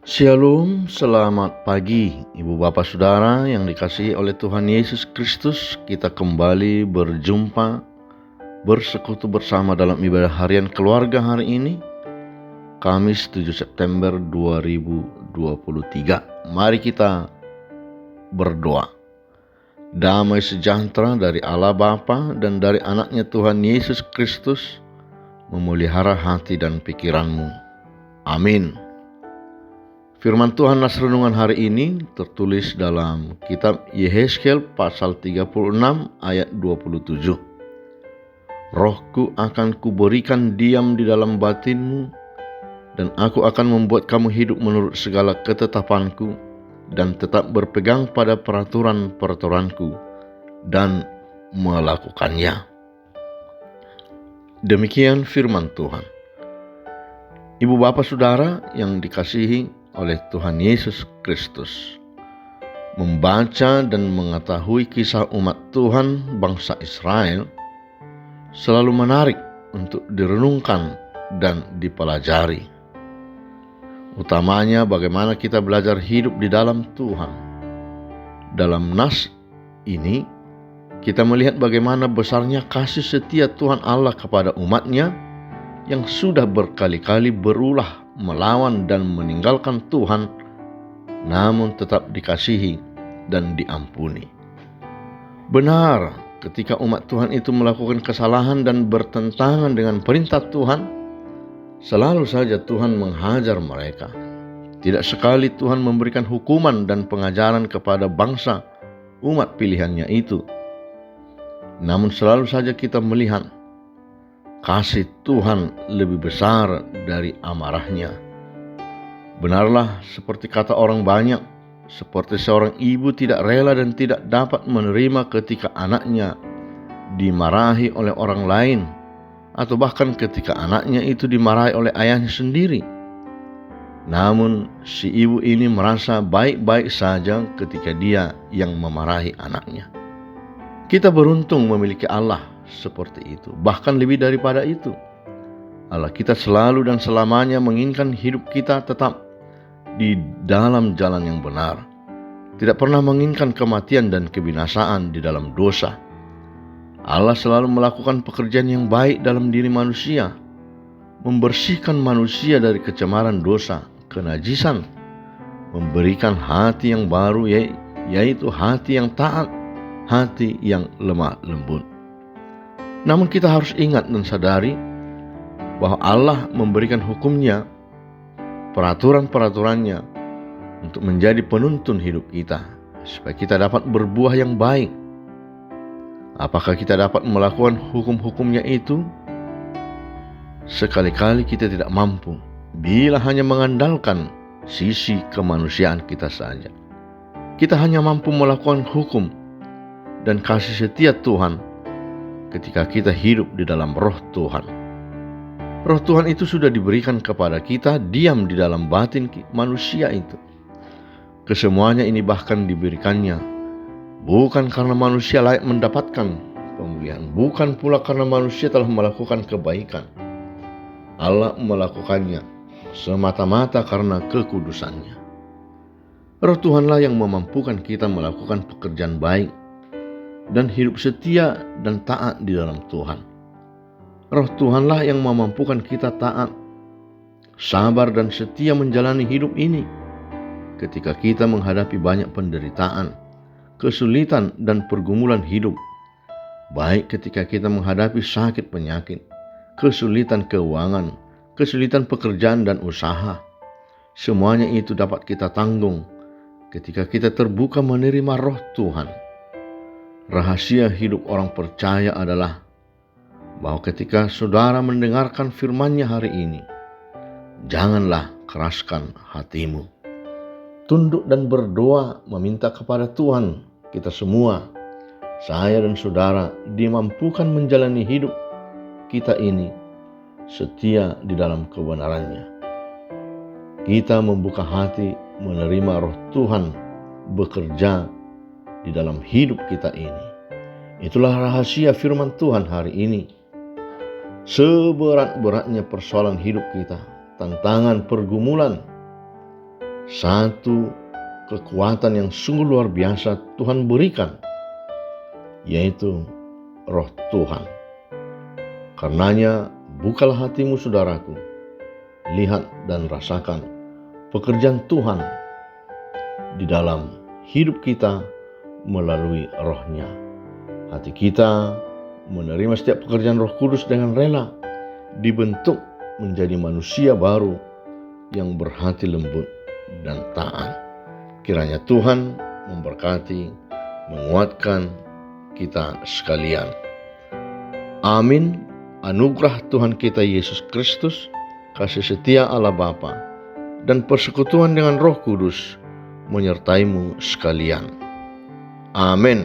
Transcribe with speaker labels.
Speaker 1: Shalom, selamat pagi Ibu Bapak Saudara yang dikasihi oleh Tuhan Yesus Kristus. Kita kembali berjumpa, bersekutu bersama dalam ibadah harian keluarga hari ini, Kamis 7 September 2023. Mari kita berdoa. Damai sejahtera dari Allah Bapa dan dari anaknya Tuhan Yesus Kristus memelihara hati dan pikiranmu. Amin. Firman Tuhan nas renungan hari ini tertulis dalam kitab Yehezkiel pasal 36 ayat 27. Rohku akan kuberikan diam di dalam batinmu, dan aku akan membuat kamu hidup menurut segala ketetapanku, dan tetap berpegang pada peraturan-peraturanku, dan melakukannya. Demikian firman Tuhan. Ibu Bapak Saudara yang dikasihi oleh Tuhan Yesus Kristus, membaca dan mengetahui kisah umat Tuhan bangsa Israel selalu menarik untuk direnungkan dan dipelajari. Utamanya bagaimana kita belajar hidup di dalam Tuhan. Dalam nas ini kita melihat bagaimana besarnya kasih setia Tuhan Allah kepada umatnya yang sudah berkali-kali berulah melawan dan meninggalkan Tuhan, namun tetap dikasihi dan diampuni. Benar, ketika umat Tuhan itu melakukan kesalahan dan bertentangan dengan perintah Tuhan, selalu saja Tuhan menghajar mereka. Tidak sekali Tuhan memberikan hukuman dan pengajaran kepada bangsa umat pilihannya itu. Namun selalu saja kita melihat kasih Tuhan lebih besar dari amarahnya. Benarlah seperti kata orang banyak, seperti seorang ibu tidak rela dan tidak dapat menerima ketika anaknya dimarahi oleh orang lain, atau bahkan ketika anaknya itu dimarahi oleh ayahnya sendiri. Namun si ibu ini merasa baik-baik saja ketika dia yang memarahi anaknya. Kita beruntung memiliki Allah seperti itu, bahkan lebih daripada itu. Allah kita selalu dan selamanya menginginkan hidup kita tetap di dalam jalan yang benar, tidak pernah menginginkan kematian dan kebinasaan di dalam dosa. Allah selalu melakukan pekerjaan yang baik dalam diri manusia, membersihkan manusia dari kecemaran dosa, kenajisan, memberikan hati yang baru, yaitu hati yang taat, hati yang lemah lembut. Namun kita harus ingat dan sadari bahwa Allah memberikan hukumnya, peraturan-peraturannya untuk menjadi penuntun hidup kita, supaya kita dapat berbuah yang baik. Apakah kita dapat melakukan hukum-hukumnya itu? Sekali-kali kita tidak mampu bila hanya mengandalkan sisi kemanusiaan kita saja. Kita hanya mampu melakukan hukum dan kasih setia Tuhan ketika kita hidup di dalam roh Tuhan. Roh Tuhan itu sudah diberikan kepada kita, diam di dalam batin manusia itu. Kesemuanya ini bahkan diberikannya bukan karena manusia layak mendapatkan pemulihan, bukan pula karena manusia telah melakukan kebaikan. Allah melakukannya semata-mata karena kekudusannya. Roh Tuhanlah yang memampukan kita melakukan pekerjaan baik dan hidup setia dan taat di dalam Tuhan. Roh Tuhanlah yang memampukan kita taat, sabar dan setia menjalani hidup ini ketika kita menghadapi banyak penderitaan, kesulitan dan pergumulan hidup, baik ketika kita menghadapi sakit penyakit, kesulitan keuangan, kesulitan pekerjaan dan usaha. Semuanya itu dapat kita tanggung ketika kita terbuka menerima roh Tuhan. Rahasia hidup orang percaya adalah bahwa ketika saudara mendengarkan firman-Nya hari ini, janganlah keraskan hatimu. Tunduk dan berdoa meminta kepada Tuhan kita semua, saya dan saudara, dimampukan menjalani hidup kita ini setia di dalam kebenaran-Nya. Kita membuka hati menerima roh Tuhan bekerja di dalam hidup kita ini. Itulah rahasia firman Tuhan hari ini. Seberat-beratnya persoalan hidup kita, tantangan, pergumulan, satu kekuatan yang sungguh luar biasa Tuhan berikan, yaitu Roh Tuhan. Karenanya, bukalah hatimu saudaraku, lihat dan rasakan pekerjaan Tuhan di dalam hidup kita melalui Roh-Nya. Hati kita menerima setiap pekerjaan Roh Kudus dengan rela, dibentuk menjadi manusia baru yang berhati lembut dan taat. Kiranya Tuhan memberkati, menguatkan kita sekalian. Amin. Anugerah Tuhan kita Yesus Kristus, kasih setia Allah Bapa, dan persekutuan dengan Roh Kudus menyertaimu sekalian. Amin.